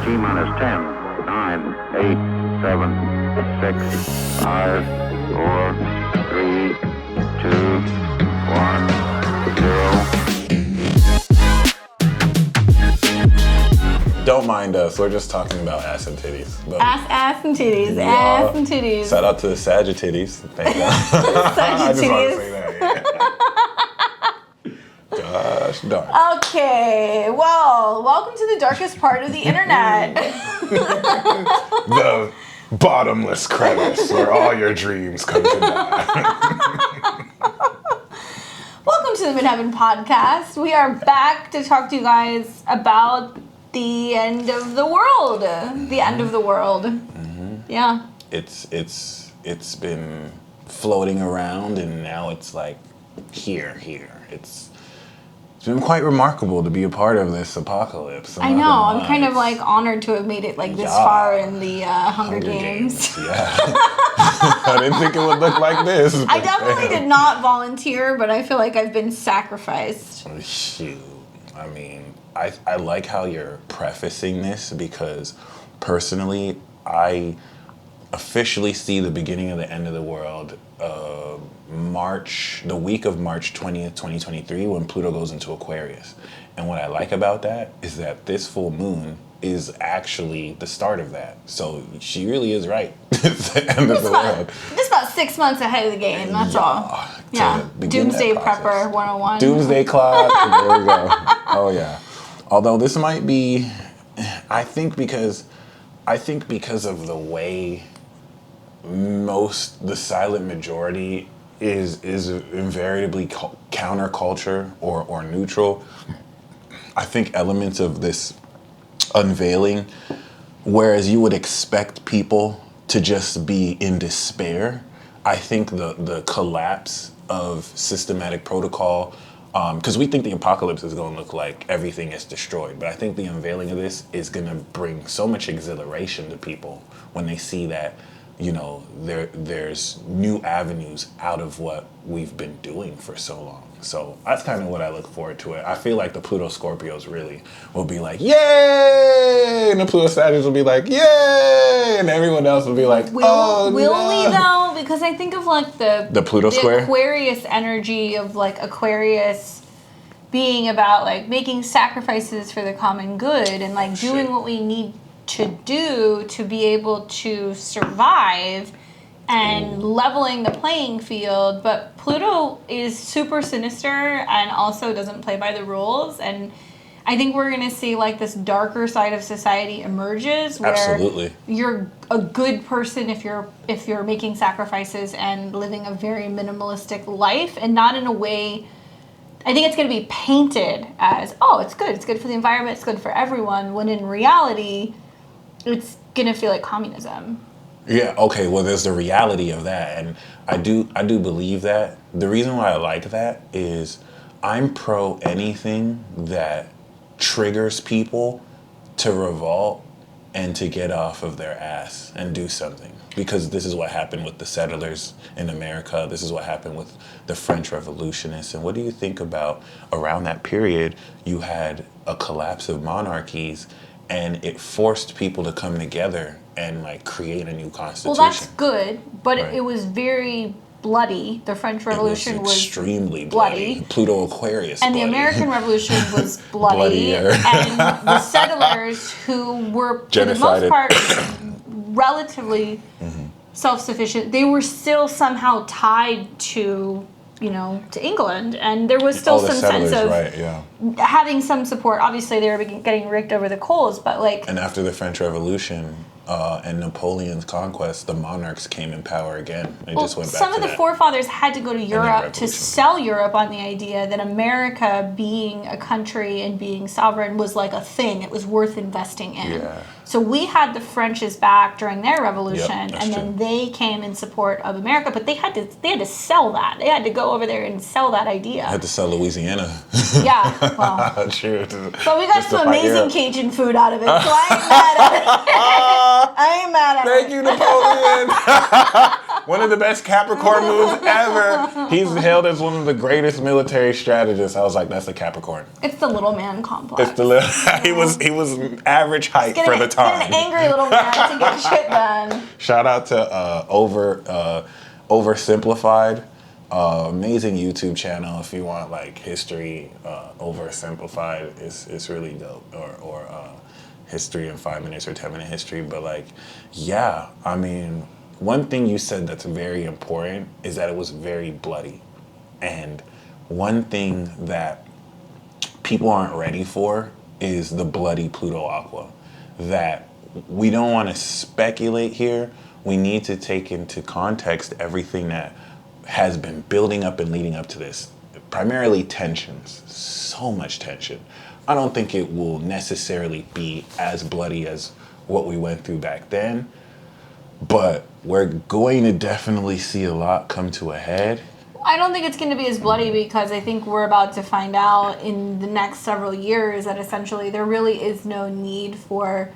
T-minus 10, 9, 8, 7, 6, 5, 4, 3, 2, 1, 0. Don't mind us. We're just talking about ass and titties. But Ass and titties. Yeah. Ass and titties. Shout out to the Sagittarius. Thank God. I just want to say that. Yeah. Gosh darn. Okay. Well, welcome to the darkest part of the internet. The bottomless crevice where all your dreams come to die. Welcome to the Midheaven Podcast. We are back to talk to you guys about the end of the world. The end of the world. Mm-hmm. Yeah. It's been floating around and now it's like here. It's been quite remarkable to be a part of this apocalypse. I know. I'm kind of like honored to have made it like this far in the Hunger Games. Yeah. I didn't think it would look like this. I definitely did not volunteer, but I feel like I've been sacrificed. Shoot. I mean, I like how you're prefacing this because personally, I officially see the beginning of the end of the world the week of March 20th, 2023, when Pluto goes into Aquarius. And what I like about that is that this full moon is actually the start of that. So she really is right. It's the end of the world. Just about 6 months ahead of the game, that's all. Yeah. Doomsday Prepper 101. Doomsday Clock. There we go. Oh, yeah. Although this might be, I think because of the way the silent majority is invariably counterculture or neutral, I think elements of this unveiling, whereas you would expect people to just be in despair, I think the collapse of systematic protocol, because we think the apocalypse is going to look like everything is destroyed, but I think the unveiling of this is going to bring so much exhilaration to people when they see that, you know, there's new avenues out of what we've been doing for so long. So that's kind of what I look forward to it. I feel like the Pluto Scorpios really will be like, yay! And the Pluto Sagittarius will be like, yay! And everyone else will be like, will we though? Because I think of like the Pluto square? Aquarius energy of like Aquarius being about like making sacrifices for the common good and like doing what we need to do to be able to survive and leveling the playing field. But Pluto is super sinister and also doesn't play by the rules, and I think we're going to see like this darker side of society emerges where Absolutely. You're a good person if you're making sacrifices and living a very minimalistic life, and not in a way. I think it's going to be painted as, oh, it's good for the environment, it's good for everyone, when in reality it's going to feel like communism. Yeah, okay, well, there's the reality of that, and I do believe that. The reason why I like that is I'm pro anything that triggers people to revolt and to get off of their ass and do something. Because this is what happened with the settlers in America. This is what happened with the French revolutionists. And what do you think about around that period, you had a collapse of monarchies and it forced people to come together and like create a new constitution. Well, that's good, but Right. it was very bloody. The French Revolution was extremely bloody. Pluto Aquarius and bloody. the American Revolution was bloody. Bloodier. And the settlers, who were for the most Genocided. part relatively self-sufficient, they were still somehow tied to England, and there was still some sense of right, yeah. having some support. Obviously, they were getting raked over the coals, but like. And after the French Revolution and Napoleon's conquest, the monarchs came in power again. They just went back some to of the that. forefathers had to go to Europe to revolution. sell Europe on the idea that America being a country and being sovereign was like a thing. It was worth investing in. Yeah. So we had the French's back during their revolution, Yep, and then they came in support of America. But they had to sell that. They had to go over there and sell that idea. I had to sell Louisiana. Yeah, well. True. But we got some amazing Cajun food out of it, so I ain't mad at it. I ain't mad at Thank it. you, Napoleon. One of the best Capricorn moves ever. He's hailed as one of the greatest military strategists. I was like, that's a Capricorn. It's the little man complex. It's the little, he was average height for the time. An angry little man to get shit done. Shout out to Oversimplified. Amazing YouTube channel if you want like history oversimplified. It's really dope. Or history in 5 minutes or 10-minute history. But like, yeah, I mean, one thing you said that's very important is that it was very bloody. And one thing that people aren't ready for is the bloody Pluto Aqua. That we don't want to speculate here. We need to take into context everything that has been building up and leading up to this. Primarily tensions. So much tension. I don't think it will necessarily be as bloody as what we went through back then. But we're going to definitely see a lot come to a head. I don't think it's going to be as bloody because I think we're about to find out in the next several years that essentially there really is no need for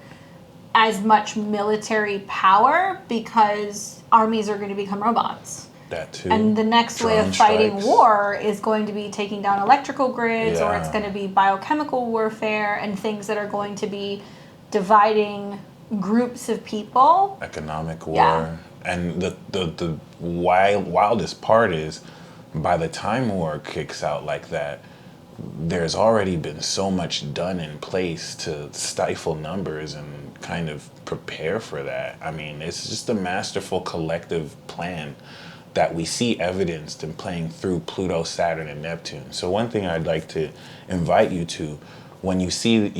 as much military power because armies are going to become robots. That too. And the next way of fighting war is going to be taking down electrical grids, or it's going to be biochemical warfare and things that are going to be dividing groups of people. Economic war. And the wildest part is by the time war kicks out like that, there's already been so much done in place to stifle numbers and kind of prepare for that. I mean, it's just a masterful collective plan that we see evidenced in playing through Pluto, Saturn, and Neptune. So one thing I'd like to invite you to, when you see,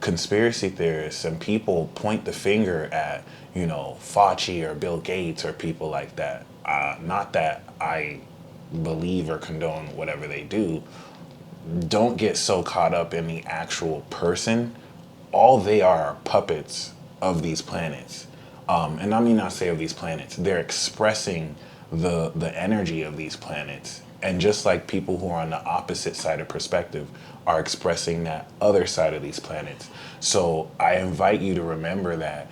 conspiracy theorists and people point the finger at, Fauci or Bill Gates or people like that, not that I believe or condone whatever they do, don't get so caught up in the actual person. All they are puppets of these planets. And I mean not say of these planets. They're expressing the energy of these planets. And just like people who are on the opposite side of perspective are expressing that other side of these planets. So I invite you to remember that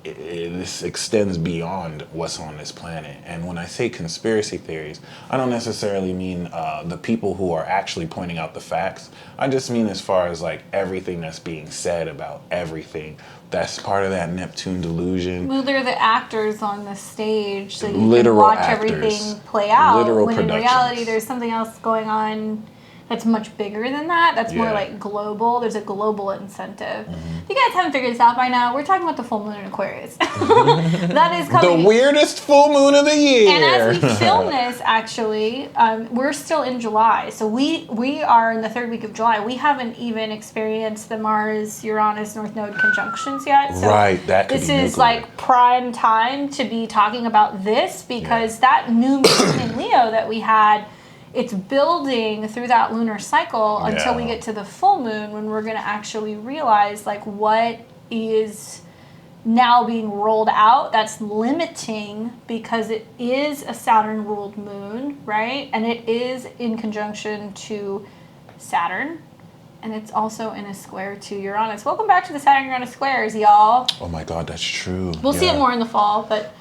this extends beyond what's on this planet. And when I say conspiracy theories, I don't necessarily mean the people who are actually pointing out the facts. I just mean as far as like everything that's being said about everything. That's part of that Neptune delusion. Well, they're the actors on the stage, so you Literal can watch actors. everything play out. Literal when productions. in reality, there's something else going on that's much bigger than that. That's more like global. There's a global incentive. If you guys haven't figured this out by now, we're talking about the full moon in Aquarius. That is coming. The weirdest full moon of the year. And as we film this, actually, we're still in July. So we are in the third week of July. We haven't even experienced the Mars-Uranus North Node conjunctions yet. So right, that could this be is nuclear. like prime time to be talking about this because that new moon in Leo that we had, it's building through that lunar cycle until we get to the full moon when we're going to actually realize like what is now being rolled out that's limiting because it is a Saturn ruled moon, right? And it is in conjunction to Saturn, and it's also in a square to Uranus. Welcome back to the Saturn Uranus squares, y'all. Oh my God, that's true. We'll see it more in the fall, but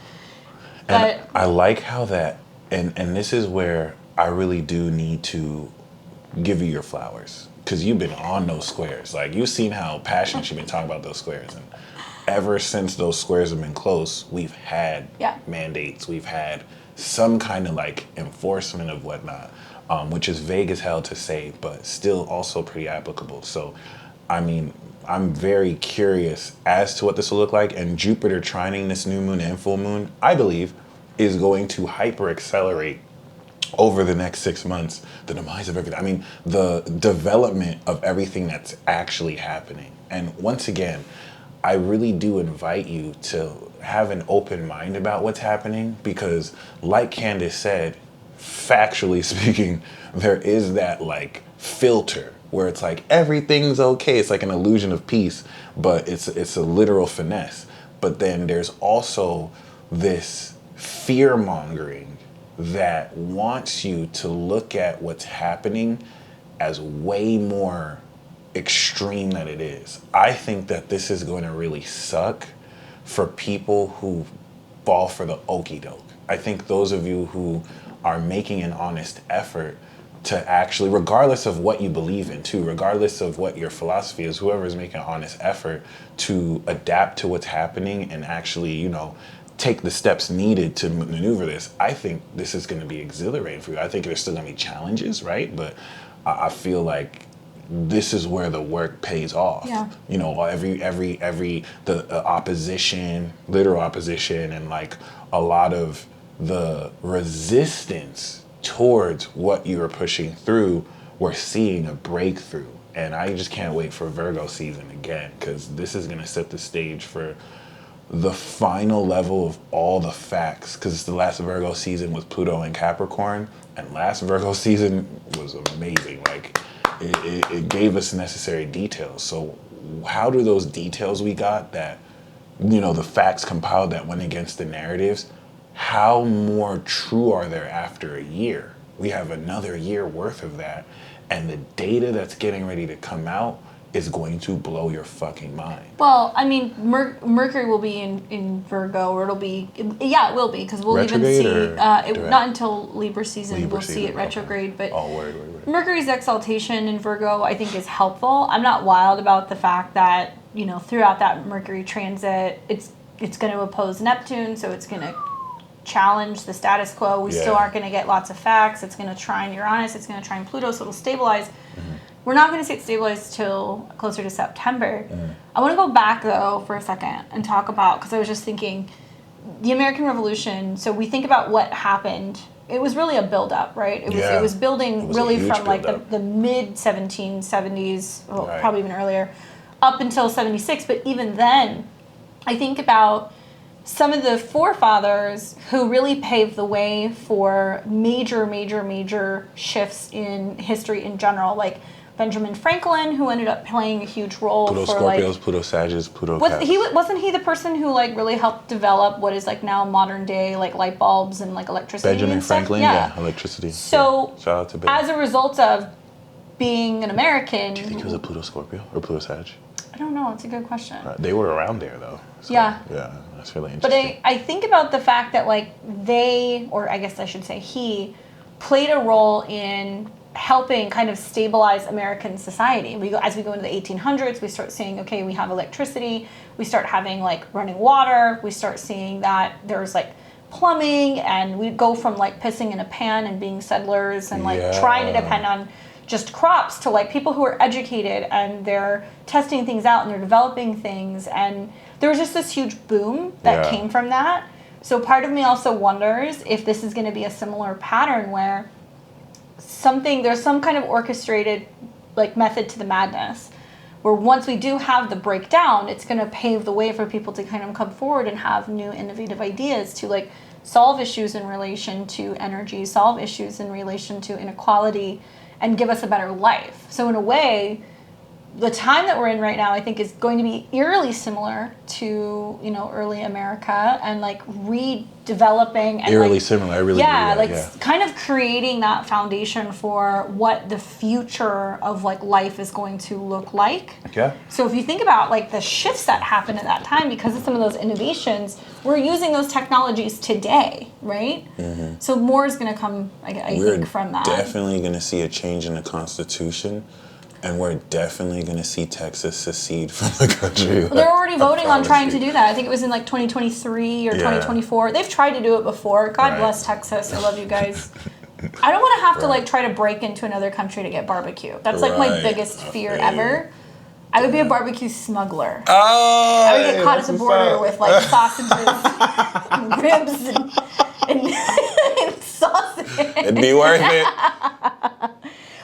I like how that and this is where I really do need to give you your flowers because you've been on those squares. Like you've seen how passionate you've been talking about those squares, and ever since those squares have been close, we've had mandates, we've had some kind of like enforcement of whatnot, which is vague as hell to say, but still also pretty applicable. So, I mean, I'm very curious as to what this will look like, and Jupiter trining this new moon and full moon, I believe, is going to hyper accelerate over the next 6 months, the demise of everything. I mean, the development of everything that's actually happening. And once again, I really do invite you to have an open mind about what's happening because, like Candace said, factually speaking, there is that like filter where it's like everything's okay. It's like an illusion of peace, but it's a literal finesse. But then there's also this fear mongering that wants you to look at what's happening as way more extreme than it is. I think that this is going to really suck for people who fall for the okie doke. I think those of you who are making an honest effort to actually, regardless of what you believe in too, regardless of what your philosophy is, whoever is making an honest effort to adapt to what's happening and actually, you know, take the steps needed to maneuver this, I think this is going to be exhilarating for you. I think there's still going to be challenges, right? But I feel like this is where the work pays off. Yeah. You know, the opposition, literal opposition, and like a lot of the resistance towards what you are pushing through, we're seeing a breakthrough. And I just can't wait for Virgo season again, because this is going to set the stage for the final level of all the facts, because the last Virgo season was Pluto and Capricorn, and last Virgo season was amazing. Like, it gave us necessary details. So how do those details we got that, you know, the facts compiled that went against the narratives, how more true are there after a year? We have another year worth of that. And the data that's getting ready to come out is going to blow your fucking mind. Well, I mean, Mercury will be in Virgo, or it'll be, yeah, it will be, because we'll Retrograde even see, not until Libra season, we'll see it retrograde, okay. but word. Mercury's exaltation in Virgo, I think, is helpful. I'm not wild about the fact that, you know, throughout that Mercury transit, it's going to oppose Neptune, so it's going to challenge the status quo. We still aren't going to get lots of facts. It's going to trine Uranus. It's going to trine Pluto, so it'll stabilize. Mm-hmm. We're not going to see it stabilize till closer to September. Mm-hmm. I want to go back, though, for a second and talk about, because I was just thinking, the American Revolution, so we think about what happened. It was really a build-up, right? It was building really from like the mid-1770s, well, probably even earlier, up until 76. But even then, I think about some of the forefathers who really paved the way for major shifts in history in general, like Benjamin Franklin, who ended up playing a huge role Pluto for Scorpios, like Pluto Sagittarius, Pluto wasn't he the person who like really helped develop what is like now modern day like light bulbs and like electricity? Benjamin and stuff? Franklin, yeah, electricity. So shout out to Ben. As a result of being an American, Do you think he was a Pluto Scorpio or Pluto Sag? I don't know. It's a good question. They were around there though. So, yeah, that's really interesting. But I think about the fact that like they, or I guess I should say he, played a role in helping kind of stabilize American society. As we go into the 1800s, we start seeing, okay, we have electricity, we start having like running water, we start seeing that there's like plumbing, and we go from like pissing in a pan and being settlers and like trying to depend on just crops to like people who are educated and they're testing things out and they're developing things, and there was just this huge boom that came from that. So part of me also wonders if this is going to be a similar pattern where there's some kind of orchestrated like method to the madness, where once we do have the breakdown, it's going to pave the way for people to kind of come forward and have new innovative ideas to like solve issues in relation to energy, solve issues in relation to inequality, and give us a better life. So in a way, the time that we're in right now, I think, is going to be eerily similar to, you know, early America, and like redeveloping and eerily like, similar. I really kind of creating that foundation for what the future of like life is going to look like. Yeah. So if you think about like the shifts that happened at that time because of some of those innovations, we're using those technologies today, right? Mm-hmm. So more is going to come, I think, from that. We're definitely going to see a change in the Constitution. And we're definitely going to see Texas secede from the country. They're already voting on trying to do that. I think it was in like 2023 or 2024. They've tried to do it before. God bless Texas. I love you guys. I don't want to have to like try to break into another country to get barbecue. That's like my biggest fear ever. I would be a barbecue smuggler. Oh, I would get caught at the border with like sausages and ribs and sausage. It'd be worth it.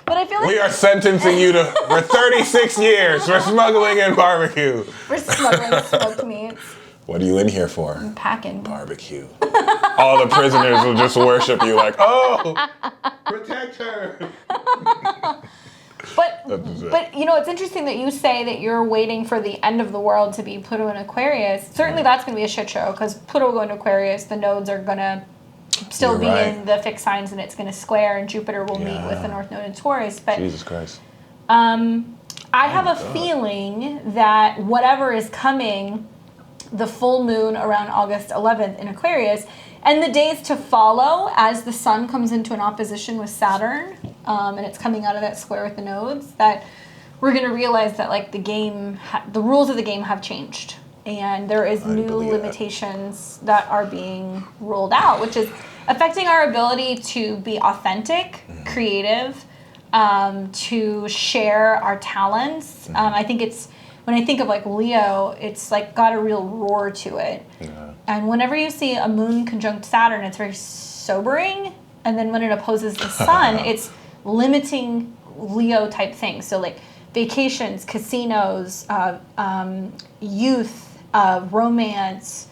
But I feel like we are sentencing you to for 36 years for smuggling and barbecue. For smuggling smoked meats. What are you in here for? I'm packing. Barbecue. All the prisoners will just worship you like, oh, protect her. But you know, it's interesting that you say that you're waiting for the end of the world to be Pluto in Aquarius. Certainly that's going to be a shit show, because Pluto will go into Aquarius, the nodes are going to still be in the fixed signs, and it's going to square, and Jupiter will meet with the North Node in Taurus. But Jesus Christ. I have a feeling that whatever is coming, the full moon around August 11th in Aquarius, And the days to follow, as the sun comes into an opposition with Saturn, and it's coming out of that square with the nodes, that we're going to realize that like the rules of the game have changed. And there is new limitations that are being rolled out, which is affecting our ability to be authentic, creative, to share our talents. I think when I think of like Leo, it's like got a real roar to it. Yeah. And whenever you see a moon conjunct Saturn, it's very sobering. And then when it opposes the sun, it's limiting Leo type things. So like vacations, casinos, youth, romance,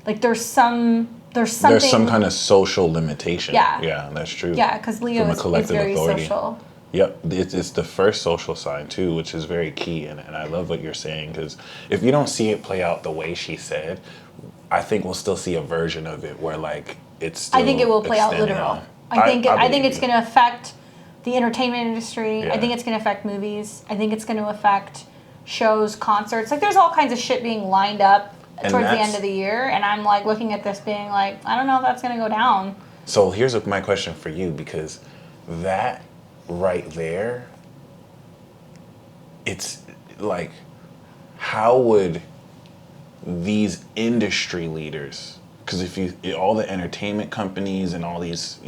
like there's something. There's some kind of social limitation. Yeah, that's true. Yeah, because Leo is very social. Yep, it's the first social sign too, which is very key, and I love what you're saying, because if you don't see it play out the way she said, I think we'll still see a version of it where like it's still I think it will play out literal. I think it's going to affect the entertainment industry. Yeah. I think it's going to affect movies. I think it's going to affect shows, concerts. Like there's all kinds of shit being lined up towards the end of the year, and I'm like looking at this being like, I don't know if that's going to go down. So here's my question for you, because that right there, it's like, how would these industry leaders, because all the entertainment companies and all these,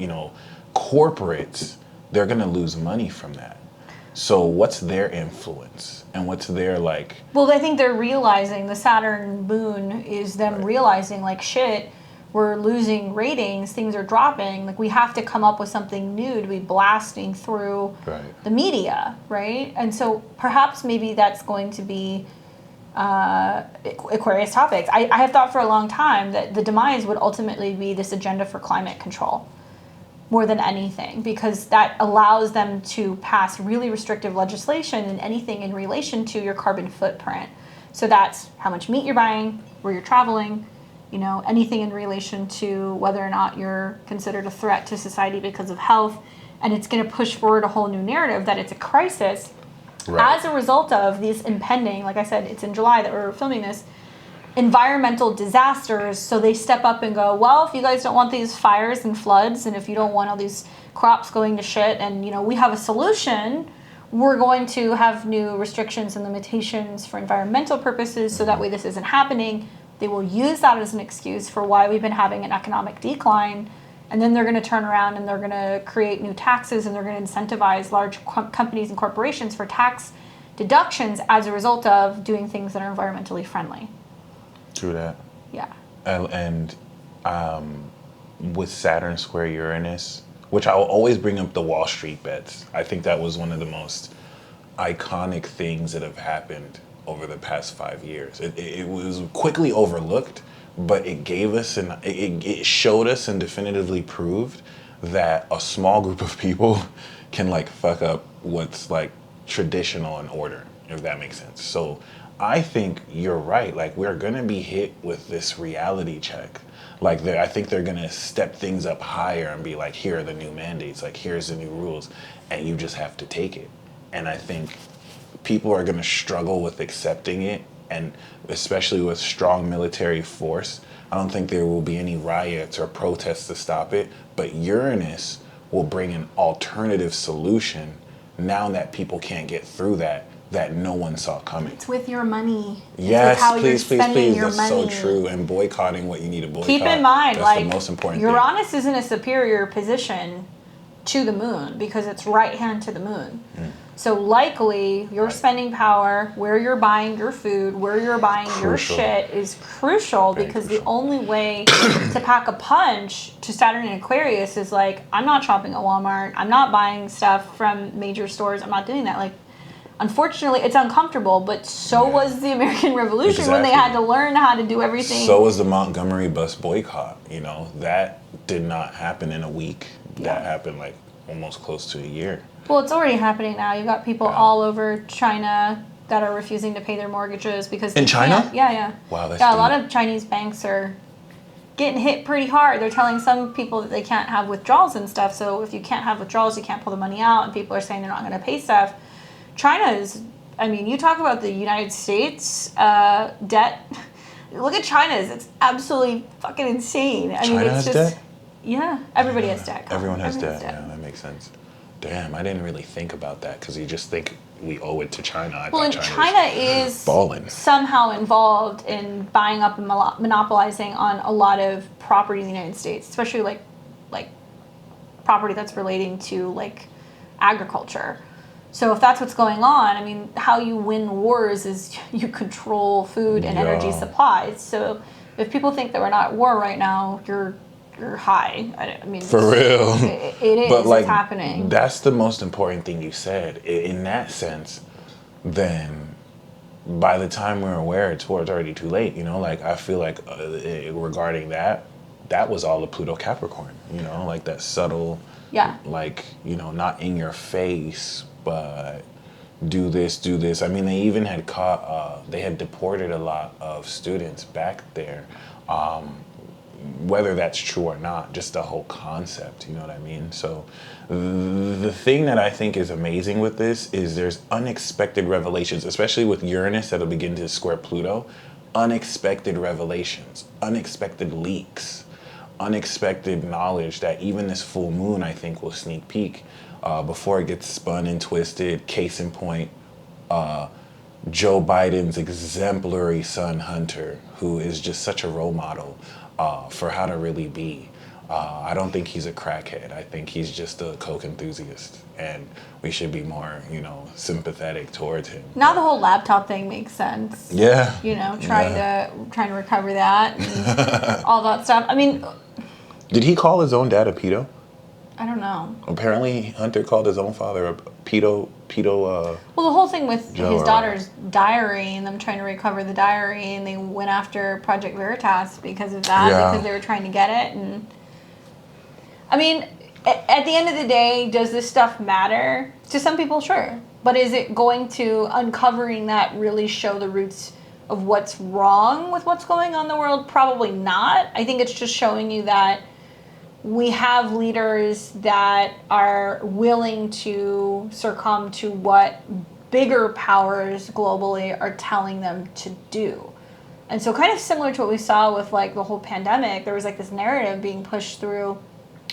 corporates, they're going to lose money from that. So what's their influence and what's their like? Well, I think they're realizing the Saturn moon is them realizing like, shit, we're losing ratings, things are dropping. Like we have to come up with something new to be blasting through the media, right? And so perhaps maybe that's going to be Aquarius topics. I have thought for a long time that the demise would ultimately be this agenda for climate control more than anything, because that allows them to pass really restrictive legislation and anything in relation to your carbon footprint. So that's how much meat you're buying, where you're traveling, anything in relation to whether or not you're considered a threat to society because of health. And it's going to push forward a whole new narrative that it's a crisis as a result of these impending, like I said, it's in July that we're filming this, environmental disasters. So they step up and go, well, if you guys don't want these fires and floods, and if you don't want all these crops going to shit, and we have a solution, we're going to have new restrictions and limitations for environmental purposes, so that way this isn't happening. They will use that as an excuse for why we've been having an economic decline, and then they're going to turn around and they're going to create new taxes, and they're going to incentivize large companies and corporations for tax deductions as a result of doing things that are environmentally friendly. True that. Yeah. And with Saturn square Uranus, which I will always bring up the Wall Street bets. I think that was one of the most iconic things that have happened over the past 5 years. It was quickly overlooked, but it gave us it showed us and definitively proved that a small group of people can like fuck up what's like traditional and order, if that makes sense. So I think you're right. Like we're gonna be hit with this reality check. Like I think they're gonna step things up higher and be like, here are the new mandates, like here's the new rules, and you just have to take it. And I think people are gonna struggle with accepting it, and especially with strong military force. I don't think there will be any riots or protests to stop it, but Uranus will bring an alternative solution now that people can't get through that no one saw coming. It's with your money. Yes, how please. Your That's money. So true. And boycotting what you need to boycott. Keep in mind, that's like the most important Uranus is in a superior position to the moon because it's right hand to the moon. So likely your spending power, where you're buying your food, where you're buying your shit is crucial. Very because the only way to pack a punch to Saturn and Aquarius is like, I'm not shopping at Walmart. I'm not buying stuff from major stores. I'm not doing that. Like, unfortunately, it's uncomfortable, but so was the American Revolution when they had to learn how to do everything. So was the Montgomery bus boycott. That did not happen in a week. That happened like almost close to a year. Well, it's already happening now. You've got people all over China that are refusing to pay their mortgages because in China? Yeah. Wow, that's deep. A lot of Chinese banks are getting hit pretty hard. They're telling some people that they can't have withdrawals and stuff. So if you can't have withdrawals, you can't pull the money out, and people are saying they're not going to pay stuff. China is, you talk about the United States debt. look at China's. It's absolutely fucking insane. I mean, China it's has just debt? yeah. Everybody has debt. Everyone has Everyone debt. Yeah, that makes sense. Damn, I didn't really think about that because you just think we owe it to China. I Well, thought and China China is balling. somehow involved in buying up and monopolizing on a lot of property in the United States, especially like property that's relating to like agriculture. So if that's what's going on, I mean, how you win wars is you control food and energy supplies. So if people think that we're not at war right now, you're high. I mean, For real. It is. But like, it's happening. that's the most important thing you said. In that sense, then by the time we're aware it's already too late. You know, like I feel like regarding that was all the Pluto Capricorn. You know, like that subtle, Yeah. like, you know, not in your face, but do this. I mean, they even had they had deported a lot of students back there. Whether that's true or not, just the whole concept, you know what I mean? So the thing that I think is amazing with this is there's unexpected revelations, especially with Uranus that'll begin to square Pluto. Unexpected revelations, unexpected leaks, unexpected knowledge that even this full moon, I think, will sneak peek before it gets spun and twisted. Case in point, Joe Biden's exemplary son, Hunter, who is just such a role model for how to really be. I don't think he's a crackhead. I think he's just a Coke enthusiast, and we should be more, you know, sympathetic towards him. Now the whole laptop thing makes sense. Yeah. You know, trying to recover that and all that stuff. I mean, Did he call his own dad a pedo? I don't know. Apparently, Hunter called his own father a pedo. Well, the whole thing with Joe, his daughter's diary and them trying to recover the diary, and they went after Project Veritas because of that, because they were trying to get it. And I mean, at the end of the day, does this stuff matter? To some people, sure. But is it going to, uncovering that, really show the roots of what's wrong with what's going on in the world? Probably not. I think it's just showing you that we have leaders that are willing to succumb to what bigger powers globally are telling them to do. And so kind of similar to what we saw with like the whole pandemic, there was like this narrative being pushed through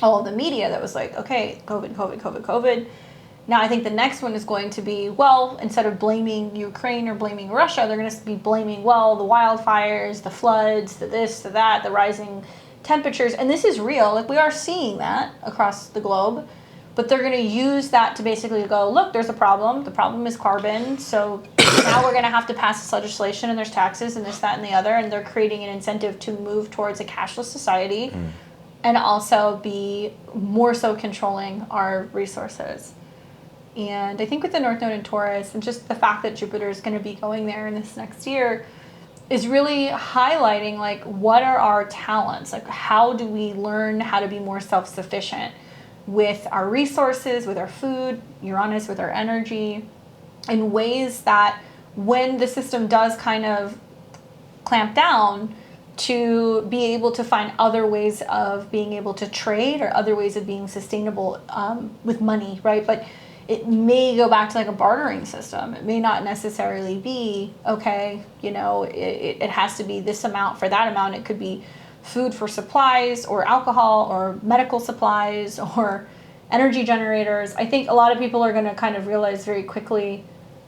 all of the media that was like, okay, COVID. Now I think the next one is going to be, well, instead of blaming Ukraine or blaming Russia, they're going to be blaming, well, the wildfires, the floods, the this, the that, the rising temperatures. And this is real. Like, we are seeing that across the globe. But they're going to use that to basically go, look, there's a problem. The problem is carbon. So now we're going to have to pass this legislation, and there's taxes and this, that, and the other. And they're creating an incentive to move towards a cashless society and also be more so controlling our resources. And I think with the North Node in Taurus and just the fact that Jupiter is going to be going there in this next year is really highlighting, like, what are our talents? Like, how do we learn how to be more self-sufficient with our resources, with our food, Uranus with our energy, in ways that when the system does kind of clamp down, to be able to find other ways of being able to trade or other ways of being sustainable with money, right? But it may go back to like a bartering system. It may not necessarily be, okay, you know, it has to be this amount for that amount. It could be food for supplies or alcohol or medical supplies or energy generators. I think a lot of people are going to kind of realize very quickly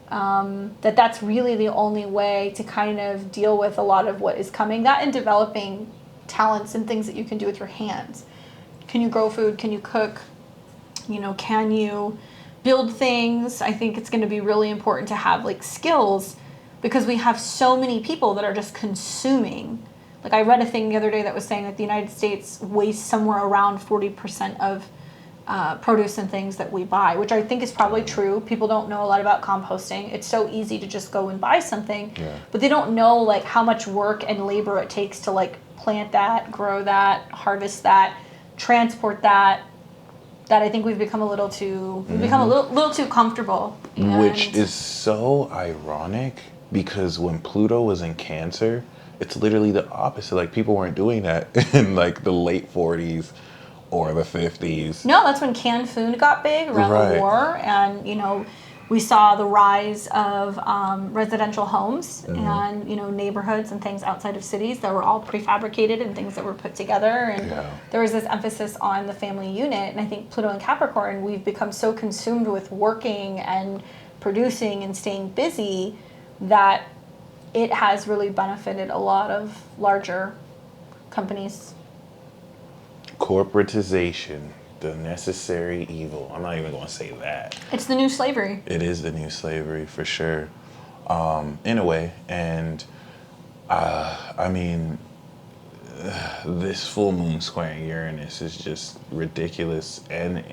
that that's really the only way to kind of deal with a lot of what is coming. That and developing talents and things that you can do with your hands. Can you grow food? Can you cook? You know, can you build things? I think it's going to be really important to have like skills, because we have so many people that are just consuming. Like, I read a thing the other day that was saying that the United States wastes somewhere around 40% of produce and things that we buy, which I think is probably true. People don't know a lot about composting. It's so easy to just go and buy something, but they don't know like how much work and labor it takes to like plant that, grow that, harvest that, transport that. That I think we've become a little too little too comfortable. Which is so ironic, because when Pluto was in Cancer, it's literally the opposite. Like, people weren't doing that in like the late 40s or the 50s. No, that's when canned food got big around the war, and you know, We saw the rise of residential homes and, you know, neighborhoods and things outside of cities that were all prefabricated and things that were put together. And there was this emphasis on the family unit. And I think Pluto and Capricorn, we've become so consumed with working and producing and staying busy that it has really benefited a lot of larger companies. Corporatization. The necessary evil. I'm not even going to say that. It's the new slavery. It is the new slavery for sure, in a way. And I mean, this full moon squaring Uranus is just ridiculous and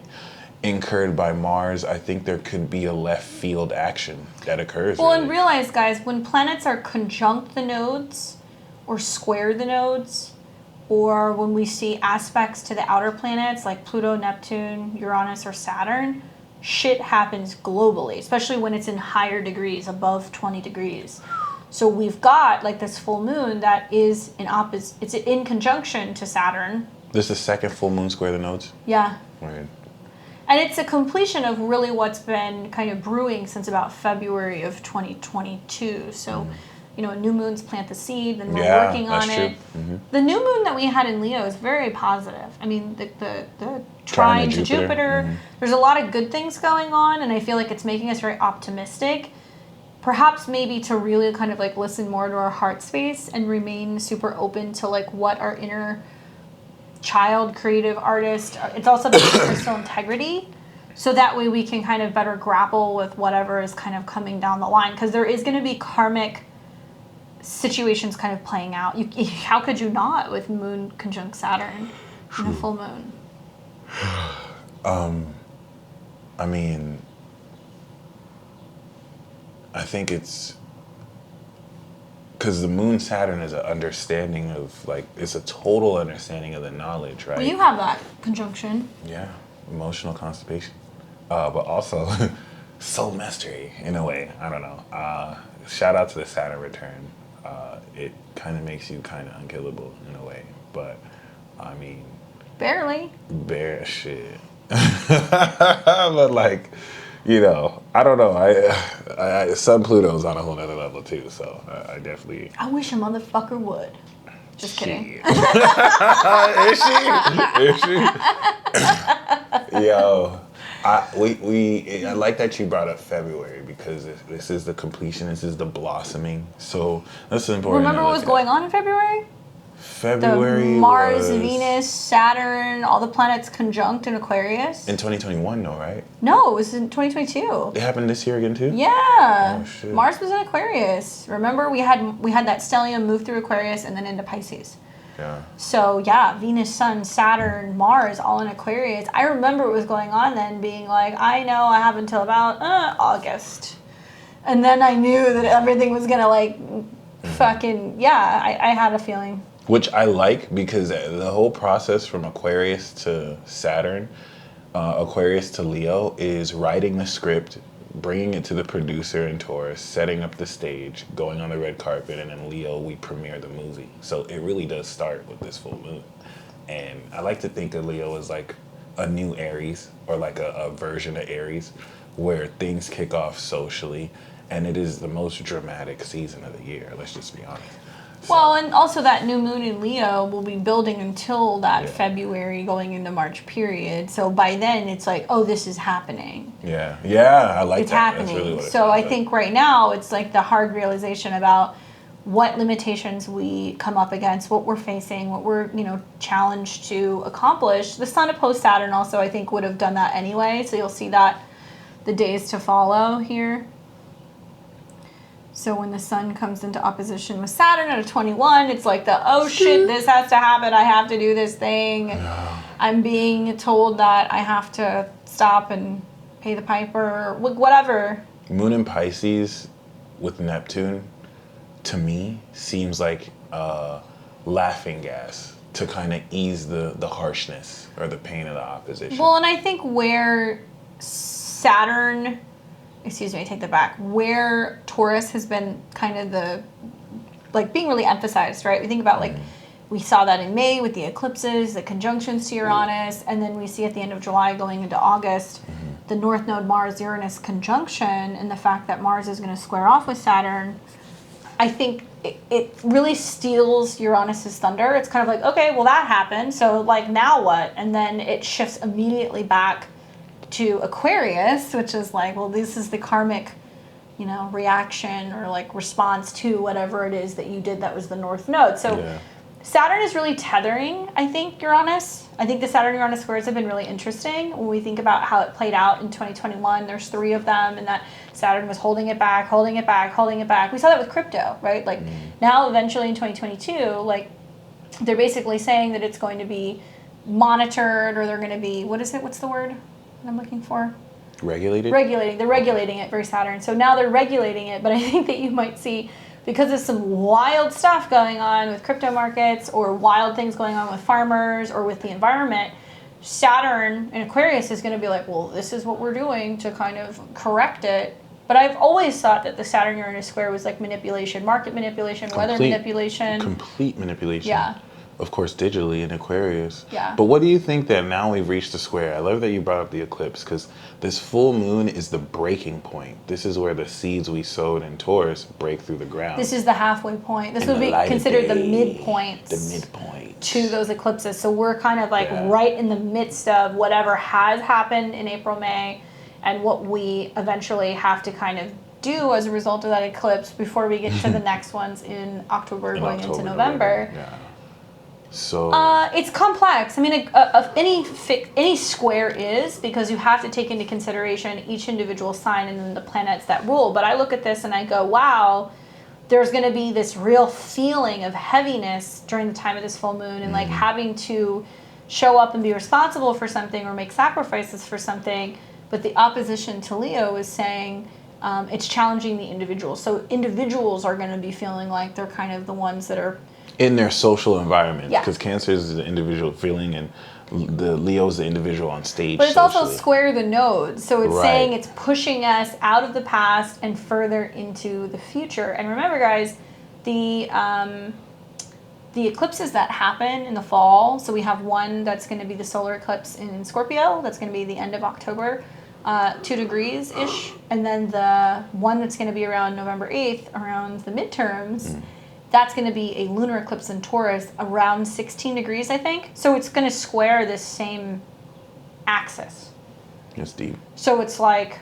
incurred by Mars. I think there could be a left field action that occurs. Well, and realize, guys, when planets are conjunct the nodes or square the nodes, or when we see aspects to the outer planets like Pluto, Neptune, Uranus, or Saturn, shit happens globally, especially when it's in higher degrees, above 20 degrees. So we've got like this full moon that is it's in conjunction to Saturn. This is the second full moon square the nodes? Yeah. Right. And it's a completion of really what's been kind of brewing since about February of 2022. So you know, new moons plant the seed, and we're working on it. The new moon that we had in Leo is very positive. I mean, the trine to Jupiter, there's a lot of good things going on, and I feel like it's making us very optimistic. Perhaps maybe to really kind of like listen more to our heart space and remain super open to like what our inner child, creative artist, it's also about personal integrity. So that way we can kind of better grapple with whatever is kind of coming down the line. Because there is going to be karmic situations kind of playing out. How could you not with Moon conjunct Saturn in a full moon? I mean, I think it's because the Moon Saturn is an understanding of like, it's a total understanding of the knowledge, right? Well, you have that conjunction. Yeah, emotional constipation, but also soul mastery in a way. I don't know. Shout out to the Saturn return. It kind of makes you kind of unkillable in a way, but I mean, barely. Bare shit. But like, you know, I don't know. I Sun Pluto's on a whole other level too, so I definitely. I wish a motherfucker would. Just kidding. Is she? Yo. I like that you brought up February because this is the completion, this is the blossoming. So that's important. Remember what was going on in February? February the Mars, was Venus, Saturn, all the planets conjunct in Aquarius. In 2021, though, right? No, it was in 2022. It happened this year again too? Yeah. Oh, shit. Mars was in Aquarius. Remember we had that stellium move through Aquarius and then into Pisces. Yeah. So yeah, Venus, Sun, Saturn, Mars, all in Aquarius. I remember what was going on then, being like, I know I have until about August, and then I knew that everything was gonna like, fucking I had a feeling. Which I like because the whole process from Aquarius to Saturn, Aquarius to Leo is writing the script, bringing it to the producer in Taurus, setting up the stage, going on the red carpet, and in Leo, we premiere the movie. So it really does start with this full moon. And I like to think of Leo as like a new Aries, or like a version of Aries, where things kick off socially, and it is the most dramatic season of the year, let's just be honest. So, well, and also that new moon in Leo will be building until that February going into March period. So by then it's like, oh, this is happening. Yeah, I like it's that. Happening. That's really what it so I like. think right now it's like the hard realization about what limitations we come up against, what we're facing, what we're, challenged to accomplish. The Sun opposed Saturn also, I think, would have done that anyway. So you'll see that the days to follow here. So when the Sun comes into opposition with Saturn at a 21, it's like oh shit, this has to happen. I have to do this thing. Yeah. I'm being told that I have to stop and pay the piper, whatever. Moon in Pisces with Neptune, to me, seems like laughing gas to kind of ease the harshness or the pain of the opposition. Well, and I think where I take that back, where Taurus has been kind of being really emphasized, right? We think about we saw that in May with the eclipses, the conjunctions to Uranus, and then we see at the end of July going into August, the North Node Mars-Uranus conjunction and the fact that Mars is going to square off with Saturn, I think it really steals Uranus's thunder. It's kind of like, okay, well that happened, so like now what? And then it shifts immediately back to Aquarius, which is like, well, this is the karmic, reaction or like response to whatever it is that you did that was the North Node. So Saturn is really tethering, I think, Uranus. I think the Saturn-Uranus squares have been really interesting when we think about how it played out in 2021. There's 3 of them, and that Saturn was holding it back, holding it back, holding it back. We saw that with crypto, right? Like now, eventually in 2022, like they're basically saying that it's going to be monitored, or they're going to be, what's the word I'm looking for? Regulated? They're regulating it, very Saturn. So now they're regulating it, but I think that you might see, because there's some wild stuff going on with crypto markets or wild things going on with farmers or with the environment, Saturn in Aquarius is going to be like, well, this is what we're doing to kind of correct it. But I've always thought that the Saturn-Uranus square was like manipulation, market manipulation, weather manipulation. Complete manipulation. Yeah. Of course, digitally in Aquarius. Yeah. But what do you think that now we've reached the square? I love that you brought up the eclipse, because this full moon is the breaking point. This is where the seeds we sowed in Taurus break through the ground. This is the halfway point. This In would the be light of considered the day. midpoint. The midpoint. To those eclipses. So we're kind of like Yeah. right in the midst of whatever has happened in April, May, and what we eventually have to kind of do as a result of that eclipse before we get to the next ones in October going into November. Yeah. So It's complex. I mean, any square is, because you have to take into consideration each individual sign and then the planets that rule. But I look at this and I go, wow, there's going to be this real feeling of heaviness during the time of this full moon, and like having to show up and be responsible for something or make sacrifices for something. But the opposition to Leo is saying it's challenging the individual. So individuals are going to be feeling like they're kind of the ones that are in their social environment, Yeah. because Cancer is the individual feeling, and the Leo's the individual on stage. But it's also socially. square the nodes, so it's Right. saying it's pushing us out of the past and further into the future. And remember, guys, the eclipses that happen in the fall. So we have one that's going to be the solar eclipse in Scorpio. That's going to be the end of October, 2 degrees ish, and then the one that's going to be around November 8th, around the midterms. That's going to be a lunar eclipse in Taurus around 16 degrees, I think. So it's going to square this same axis. It's deep. So it's like,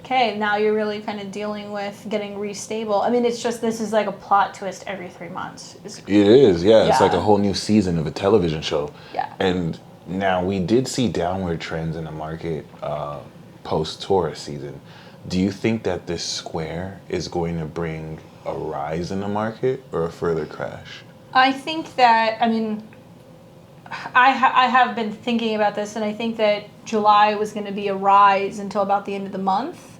okay, now you're really kind of dealing with getting restable. I mean, it's just, this is like a plot twist every 3 months. It is, yeah. It's Yeah. like a whole new season of a television show. Yeah. And now we did see downward trends in the market post-Taurus season. Do you think that this square is going to bring a rise in the market or a further crash? I think that, I mean, I have been thinking about this, and I think that July was going to be a rise until about the end of the month.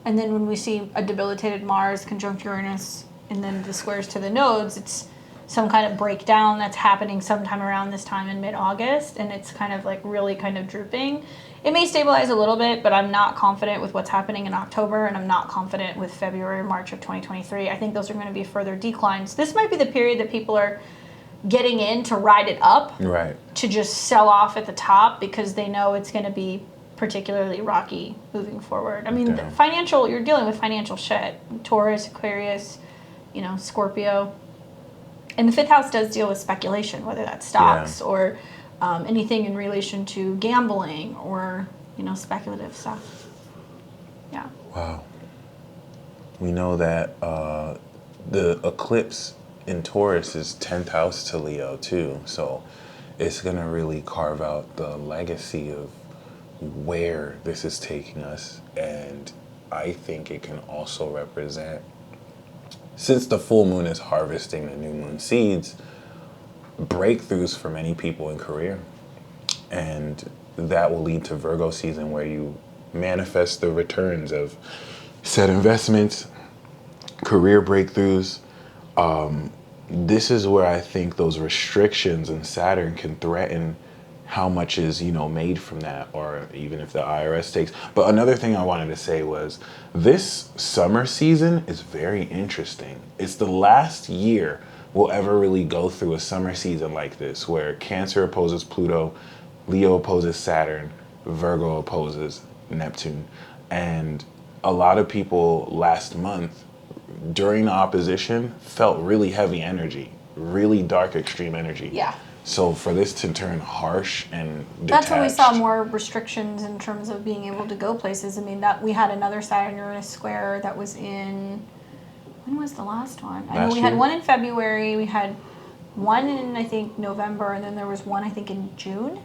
And then when we see a debilitated Mars conjunct Uranus and then the squares to the nodes, it's some kind of breakdown that's happening sometime around this time in mid-August, and it's kind of like really kind of drooping. It may stabilize a little bit, but I'm not confident with what's happening in October, and I'm not confident with February or March of 2023. I think those are going to be further declines. This might be the period that people are getting in to ride it up, Right. to just sell off at the top because they know it's going to be particularly rocky moving forward. I mean, Okay. you're dealing with financial shit. Taurus, Aquarius, Scorpio. And the 5th house does deal with speculation, whether that's stocks or anything in relation to gambling or, speculative stuff. Yeah. Wow. We know that the eclipse in Taurus is 10th house to Leo too. So it's going to really carve out the legacy of where this is taking us. And I think it can also represent, since the full moon is harvesting the new moon seeds, breakthroughs for many people in career. And that will lead to Virgo season, where you manifest the returns of set investments, career breakthroughs. This is where I think those restrictions in Saturn can threaten how much is, made from that, or even if the IRS takes. But another thing I wanted to say was this summer season is very interesting. It's the last year we'll ever really go through a summer season like this, where Cancer opposes Pluto, Leo opposes Saturn, Virgo opposes Neptune. And a lot of people last month during the opposition felt really heavy energy, really dark, extreme energy. Yeah. So for this to turn harsh and detached, that's when we saw more restrictions in terms of being able to go places. I mean, that we had another Saturn-Uranus square that was in, when was the last one? I know we had one in February, we had one in, I think, November, and then there was one, I think, in June.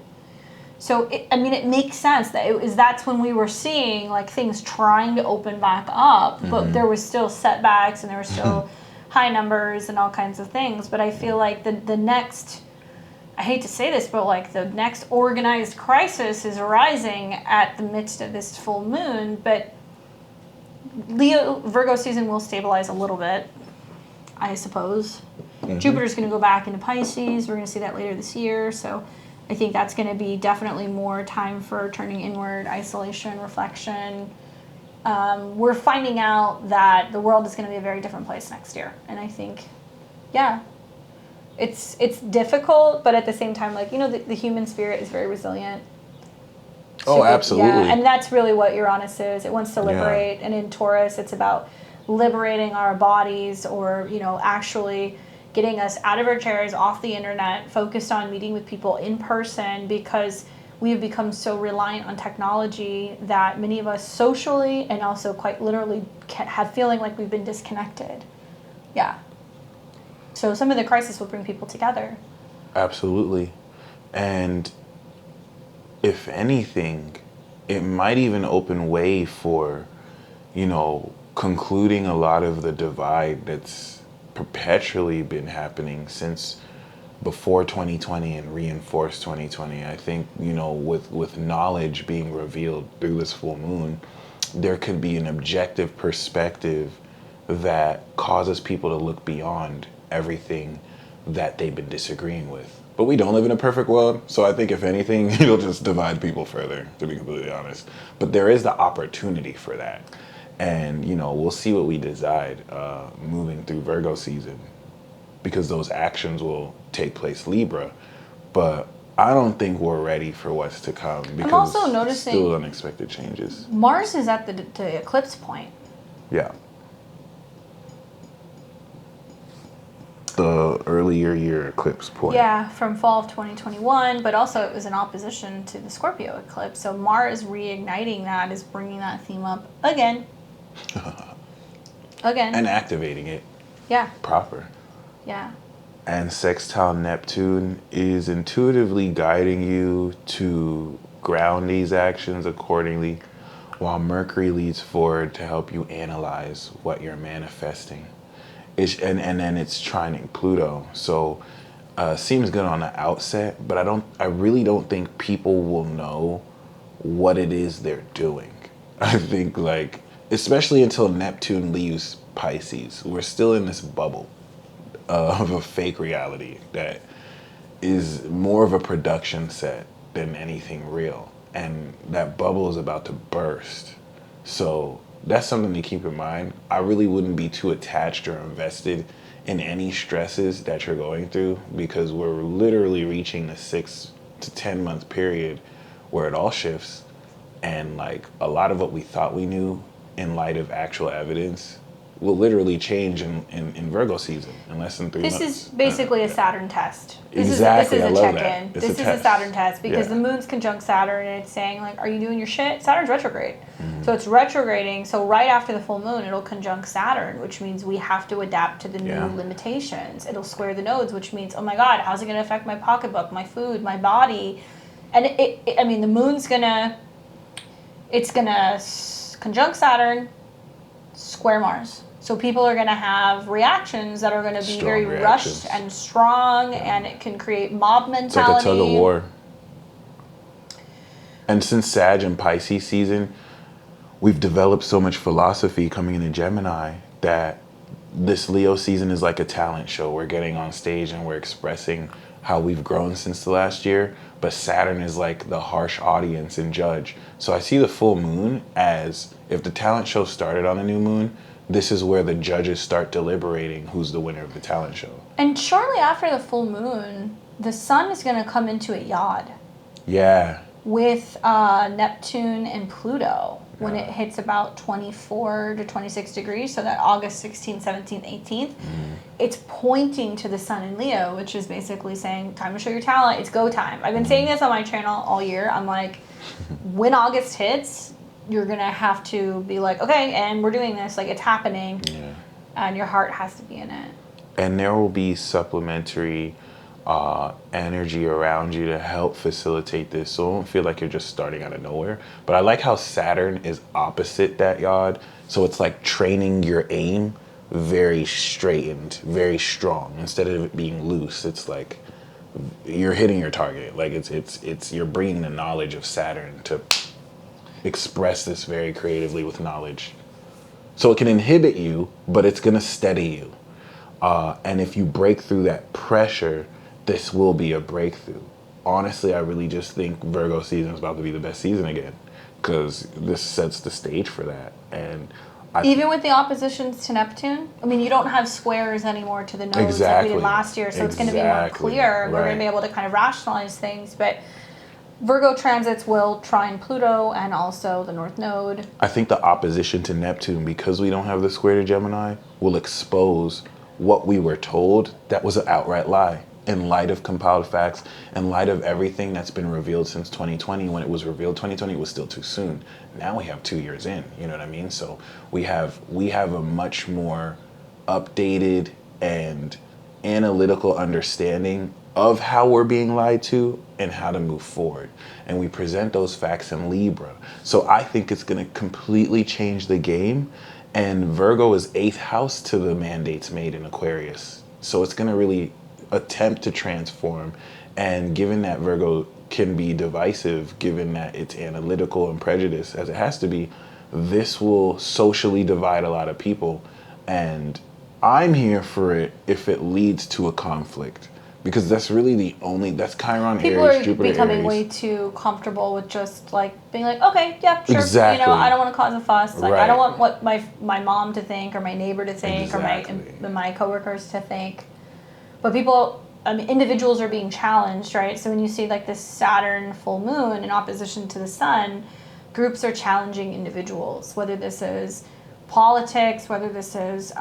So, it makes sense that that's when we were seeing, like, things trying to open back up, but there was still setbacks, and there were still high numbers and all kinds of things. But I feel like the next, I hate to say this, but, like, the next organized crisis is arising at the midst of this full moon. But Virgo season will stabilize a little bit, I suppose. Jupiter's going to go back into Pisces. We're going to see that later this year. So I think that's going to be definitely more time for turning inward, isolation, reflection. We're finding out that the world is going to be a very different place next year. And I think, yeah, it's difficult, but at the same time, like, the human spirit is very resilient. Oh, absolutely. Yeah, and that's really what Uranus is. It wants to liberate. Yeah. And in Taurus, it's about liberating our bodies, or, actually getting us out of our chairs, off the internet, focused on meeting with people in person, because we have become so reliant on technology that many of us socially and also quite literally have feeling like we've been disconnected. Yeah. So some of the crisis will bring people together. Absolutely. And if anything, it might even open way for, concluding a lot of the divide that's perpetually been happening since before 2020 and reinforced 2020. I think, with knowledge being revealed through this full moon, there could be an objective perspective that causes people to look beyond everything that they've been disagreeing with. But we don't live in a perfect world, so I think if anything, it'll just divide people further, to be completely honest. But there is the opportunity for that. And, we'll see what we decide moving through Virgo season, because those actions will take place Libra. But I don't think we're ready for what's to come, because I'm also noticing still unexpected changes. Mars is at the eclipse point. Yeah. The earlier year eclipse point. Yeah, from fall of 2021, but also it was in opposition to the Scorpio eclipse. So Mars reigniting that is bringing that theme up again. Again. And activating it. Yeah. Proper. Yeah. And sextile Neptune is intuitively guiding you to ground these actions accordingly, while Mercury leads forward to help you analyze what you're manifesting. And then it's trining Pluto. So seems good on the outset, but I really don't think people will know what it is they're doing. I think, like, especially until Neptune leaves Pisces, we're still in this bubble of a fake reality that is more of a production set than anything real. And that bubble is about to burst. So that's something to keep in mind. I really wouldn't be too attached or invested in any stresses that you're going through, because we're literally reaching the 6 to 10 month period where it all shifts. And, like, a lot of what we thought we knew in light of actual evidence will literally change in Virgo season in less than 3 months. This is basically a Saturn test. Exactly. This is I a love check-in. that. This is a Saturn test, because the moon's conjunct Saturn, and it's saying, like, are you doing your shit? Saturn's retrograde. Mm-hmm. So it's retrograding. So right after the full moon, it'll conjunct Saturn, which means we have to adapt to the new limitations. It'll square the nodes, which means, oh my God, how's it going to affect my pocketbook, my food, my body? And the moon's it's going to conjunct Saturn, square Mars. So people are going to have reactions that are going to be very rushed and strong, and it can create mob mentality. It's like a tug of war. And since Sag and Pisces season, we've developed so much philosophy coming into Gemini that this Leo season is like a talent show. We're getting on stage and we're expressing how we've grown since the last year, but Saturn is like the harsh audience and judge. So I see the full moon as, if the talent show started on a new moon, this is where the judges start deliberating who's the winner of the talent show. And shortly after the full moon, the sun is going to come into a yod. Yeah. with Neptune and Pluto when it hits about 24 to 26 degrees, so that August 16th, 17th, 18th, it's pointing to the sun in Leo, which is basically saying, time to show your talent, it's go time. I've been saying this on my channel all year. I'm like, when August hits, you're going to have to be like, okay, and we're doing this, like it's happening, and your heart has to be in it. And there will be supplementary energy around you to help facilitate this, so it won't feel like you're just starting out of nowhere. But I like how Saturn is opposite that yod, so it's like training your aim very straightened, very strong, instead of it being loose. It's like you're hitting your target. Like it's you're bringing the knowledge of Saturn to express this very creatively with knowledge, so it can inhibit you, but it's gonna steady you. And if you break through that pressure, this will be a breakthrough. Honestly, I really just think Virgo season is about to be the best season again, because this sets the stage for that. And even with the oppositions to Neptune, I mean, you don't have squares anymore to the nodes like we did last year, so it's going to be more clear. Right. We're going to be able to kind of rationalize things, but Virgo transits will trine Pluto and also the North Node. I think the opposition to Neptune, because we don't have the square to Gemini, will expose what we were told that was an outright lie, in light of compiled facts, in light of everything that's been revealed since 2020. When it was revealed 2020, it was still too soon. Now we have 2 years in, you know what I mean? So we have a much more updated and analytical understanding of how we're being lied to and how to move forward. And we present those facts in Libra. So I think it's gonna completely change the game. And Virgo is 8th house to the mandates made in Aquarius. So it's gonna really attempt to transform. And given that Virgo can be divisive, given that it's analytical and prejudiced as it has to be, this will socially divide a lot of people. And I'm here for it if it leads to a conflict, because that's really that's Chiron, people Aries, are Jupiter, becoming Aries. way too comfortable with just like being like, okay, yeah, sure. Exactly. You know, I don't want to cause a fuss. Like, Right. I don't want what my mom to think or my neighbor to think Exactly. or my coworkers to think. But people, I mean, individuals are being challenged, right? So when you see like this Saturn full moon in opposition to the sun, groups are challenging individuals, whether this is politics, whether this is,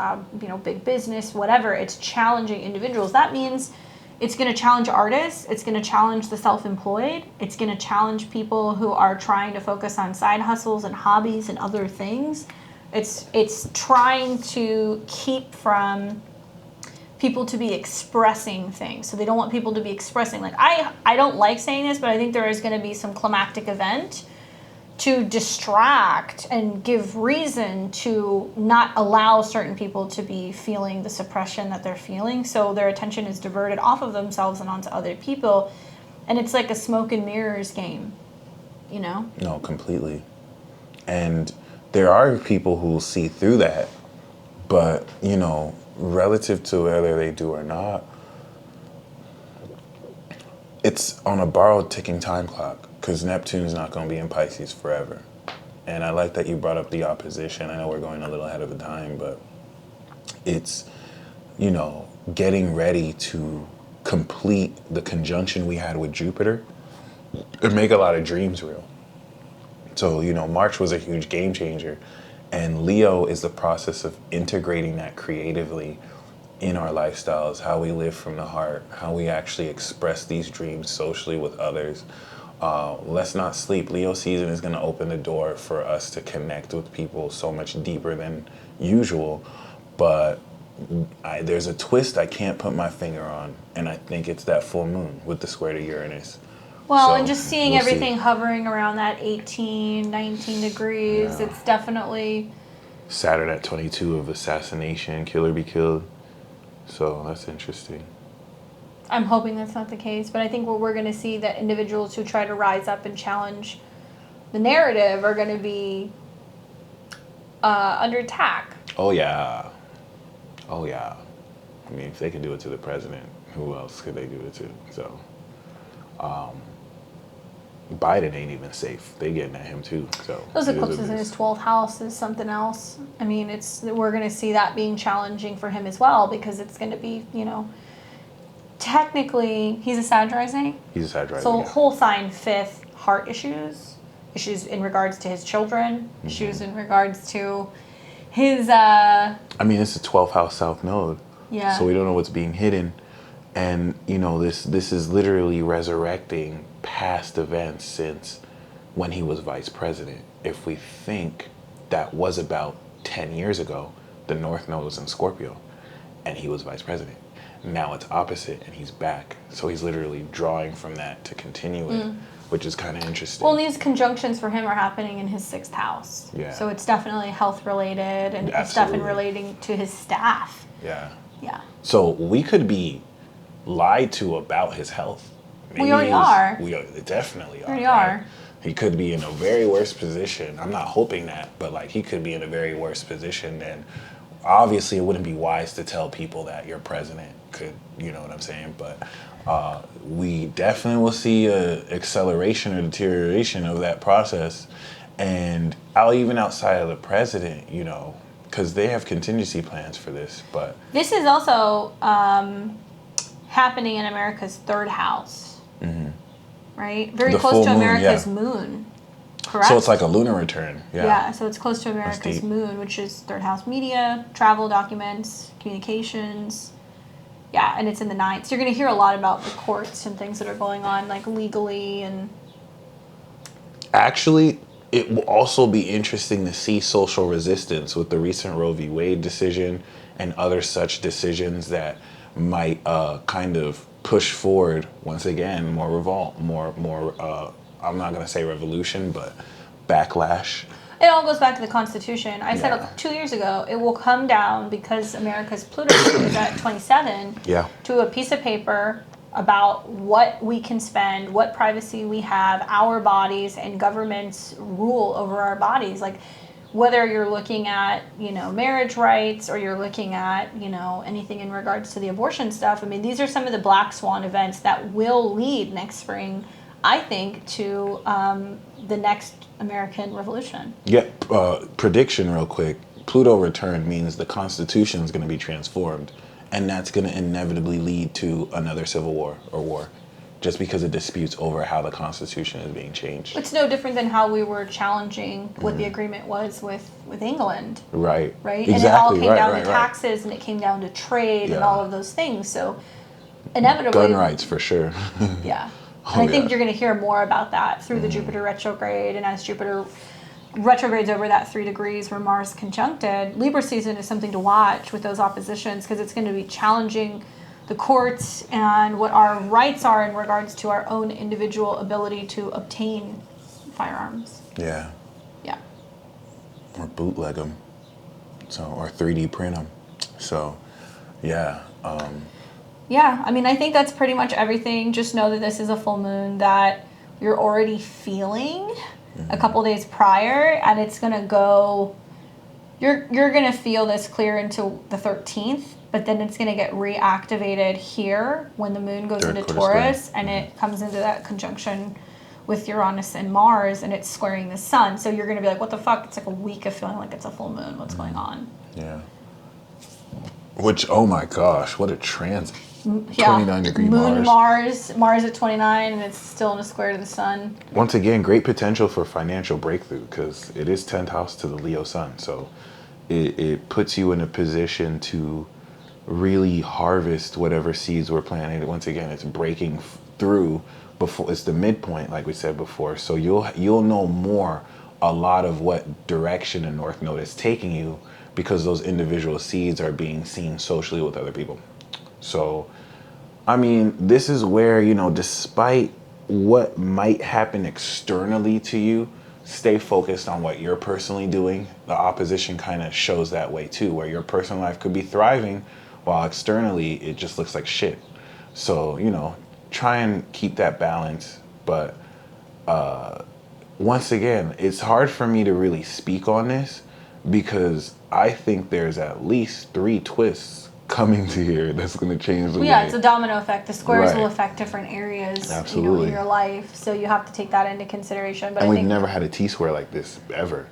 big business, whatever. It's challenging individuals. That means it's going to challenge artists. It's going to challenge the self-employed. It's going to challenge people who are trying to focus on side hustles and hobbies and other things. It's trying to keep from people to be expressing things. So they don't want people to be expressing. Like, I don't like saying this, but I think there is going to be some climactic event to distract and give reason to not allow certain people to be feeling the suppression that they're feeling. So their attention is diverted off of themselves and onto other people. And it's like a smoke and mirrors game, you know? No, completely. And there are people who see through that, but, relative to whether they do or not, it's on a borrowed ticking time clock, because Neptune's not going to be in Pisces forever. And I like that you brought up the opposition. I know we're going a little ahead of the time, but it's, getting ready to complete the conjunction we had with Jupiter and make a lot of dreams real. So, March was a huge game changer. And Leo is the process of integrating that creatively in our lifestyles, how we live from the heart, how we actually express these dreams socially with others. Let's not sleep. Leo season is going to open the door for us to connect with people so much deeper than usual. But there's a twist I can't put my finger on, and I think it's that full moon with the square to Uranus. Well, So, and just seeing we'll everything see. hovering around that 18, 19 degrees, it's definitely... Saturn at 22 of assassination, kill or be killed. So that's interesting. I'm hoping that's not the case, but I think what we're going to see that individuals who try to rise up and challenge the narrative are going to be under attack. Oh yeah. I mean, if they can do it to the president, who else could they do it to? So, Biden ain't even safe. They getting at him too. So Those it is eclipses what in it his is. 12th house is something else. I mean, we're going to see that being challenging for him as well, because it's going to be, technically, he's a Sag rising. He's a Sag rising. So Yeah. whole sign 5th heart issues in regards to his children, issues in regards to his. I mean, it's a 12th house south node. Yeah. So we don't know what's being hidden, and this is literally resurrecting past events since when he was vice president. If we think that was about 10 years ago, the North Node was in Scorpio, and he was vice president. Now it's opposite, and he's back. So he's literally drawing from that to continue it, which is kind of interesting. Well, these conjunctions for him are happening in his 6th house. Yeah. So it's definitely health related, and it's Absolutely. definitely relating to his staff. Yeah. Yeah. So we could be lied to about his health. We already are. We definitely are. We already right? are. He could be in a very worse position. I'm not hoping that, but like he could be in a very worse position. And obviously, it wouldn't be wise to tell people that your president could, you know what I'm saying? But we definitely will see a acceleration or deterioration of that process. And even outside of the president, because they have contingency plans for this. But this is also happening in America's 3rd house, right? Very The close full to moon, America's yeah. moon, correct? So it's like a lunar return. Yeah, so it's close to America's deep. moon, which is 3rd house media, travel documents, communications. Yeah, and it's in the 9th. So you're going to hear a lot about the courts and things that are going on, like legally and... Actually, it will also be interesting to see social resistance with the recent Roe v. Wade decision and other such decisions that might kind of push forward, once again, more revolt, more I'm not going to say revolution, but backlash. It all goes back to the Constitution. I said Yeah. 2 years ago, it will come down because America's Pluto is at 27 Yeah. to a piece of paper about what we can spend, what privacy we have, our bodies, and government's rule over our bodies. Like, whether you're looking at, marriage rights or you're looking at, anything in regards to the abortion stuff. I mean, these are some of the black swan events that will lead next spring, I think, to the next American Revolution. Yeah, prediction real quick. Pluto return means the Constitution is going to be transformed, and that's going to inevitably lead to another civil war or war, just because of disputes over how the Constitution is being changed. It's no different than how we were challenging what the agreement was with England. Right. Right? Exactly. And it all came down right, to taxes and it came down to trade and Yeah. all of those things. So inevitably... Gun rights, for sure. Yeah. Oh, And I think yeah. you're going to hear more about that through the Jupiter retrograde. And as Jupiter retrogrades over that 3 degrees where Mars conjuncted, Libra season is something to watch with those oppositions because it's going to be challenging the courts and what our rights are in regards to our own individual ability to obtain firearms. Yeah. Yeah. Or bootleg them. So, or 3D print them. So, yeah. Yeah, I mean, I think that's pretty much everything. Just know that this is a full moon that you're already feeling a couple days prior, and it's going to go... You're going to feel this clear into the 13th, but then it's going to get reactivated here when the moon goes Third into quarter Taurus, spring. and it comes into that conjunction with Uranus and Mars, and it's squaring the sun. So you're going to be like, what the fuck? It's like a week of feeling like it's a full moon. What's going on? Yeah. Which, oh my gosh, what a transit. Yeah. 29-degree Moon, Mars. Mars at 29, and it's still in a square to the sun. Once again, great potential for financial breakthrough because it is 10th house to the Leo sun. So it puts you in a position to really harvest whatever seeds were planted. Once again, it's breaking through before it's the midpoint, like we said before. So you'll know more a lot of what direction the North Node is taking you because those individual seeds are being seen socially with other people. So, I mean, this is where, despite what might happen externally to you, stay focused on what you're personally doing. The opposition kind of shows that way too, where your personal life could be thriving while externally it just looks like shit. So, try and keep that balance. But once again, it's hard for me to really speak on this because I think there's at least 3 twists coming to here that's going to change the way. Yeah, it's a domino effect. The squares Right. will affect different areas Absolutely. in your life. So you have to take that into consideration. But And I we've think never had a T-square like this ever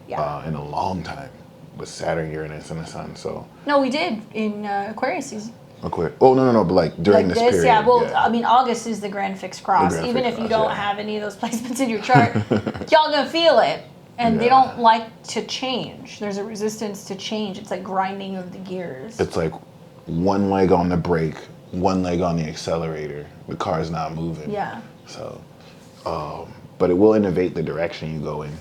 in a long time with Saturn, Uranus, and the Sun. So no, we did in Aquarius season. Aquarius. Oh, no, but like during like this period. Yeah, well, I mean, August is the grand fixed cross. grand Even fixed if you cross, don't yeah. have any of those placements in your chart, y'all gonna feel it. And they don't like to change. There's a resistance to change. It's like grinding of the gears. It's like one leg on the brake, one leg on the accelerator. The car's not moving. Yeah. So, but it will innovate the direction you go in.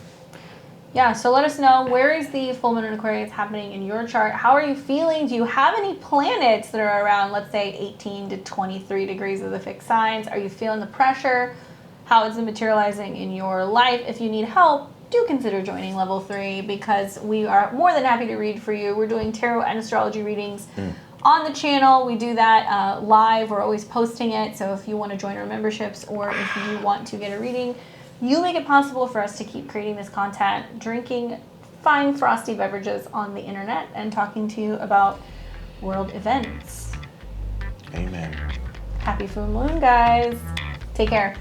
Yeah, so let us know, where is the full moon in Aquarius happening in your chart? How are you feeling? Do you have any planets that are around, let's say, 18 to 23 degrees of the fixed signs? Are you feeling the pressure? How is it materializing in your life? If you need help, do consider joining Level 3, because we are more than happy to read for you. We're doing tarot and astrology readings on the channel. We do that live. We're always posting it. So if you want to join our memberships, or if you want to get a reading, you make it possible for us to keep creating this content, drinking fine frosty beverages on the internet, and talking to you about world events. Amen. Happy full moon, guys. Take care.